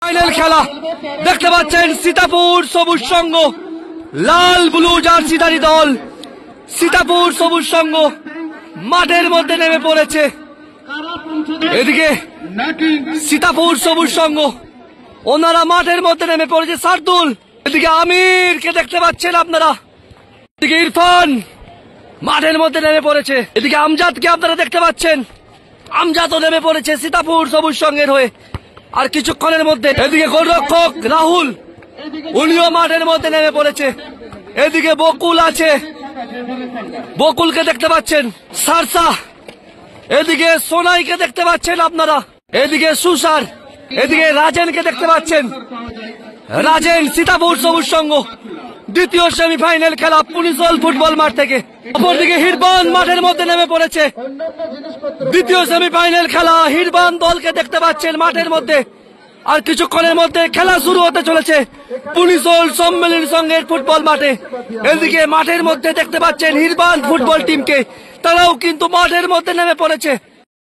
Final খেলা দেখতে পাচ্ছেন সীতাপুর সবুজ সংঘ লাল ব্লু জার্সিধারী দল সীতাপুর সবুজ সংঘ মাঠের মধ্যে নেমে পড়েছে। এদিকে সীতাপুর সবুজ সংঘ ওনারা মাঠের মধ্যে নেমে পড়েছে শার্দুল। এদিকে আমিরকে দেখতে পাচ্ছেন আপনারা, এদিকে ইরফান মাঠের মধ্যে নেমে পড়েছে। এদিকে আমজাদকে আপনারা দেখতে পাচ্ছেন, আমজাদও নেমে পড়েছে সীতাপুর সবুজ সংঘের হয়ে। আর কিছুক্ষণের মধ্যে এদিকে গোলরক্ষক রাহুল উনিও মাঠের মধ্যে নেমে পড়েছে। এদিকে বকুল আছে, বকুলকে দেখতে পাচ্ছেন, সারসা, এদিকে সোনাইকে দেখতে পাচ্ছেন আপনারা, এদিকে সুসার, এদিকে রাজেনকে দেখতে পাচ্ছেন। রাজেন সীতাপুর সবুজ সংঘ দ্বিতীয় সেমিফাইনাল খেলা পুলিশল ফুটবল মাঠ থেকে। অপরদিকে হিরবান মাঠের মধ্যে নেমে পড়েছে। দ্বিতীয় সেমিফাইনাল খেলা হিরবান দলকে দেখতে পাচ্ছেন মাঠের মধ্যে। আর কিছুক্ষণের মধ্যে খেলা শুরু হতে চলেছে পুলিশল সম্মেলন সংঘের ফুটবল মাঠে। এদিকে মাঠের মধ্যে দেখতে পাচ্ছেন হিরবান ফুটবল টিমকে, তারাও কিন্তু মাঠের মধ্যে নেমে পড়েছে।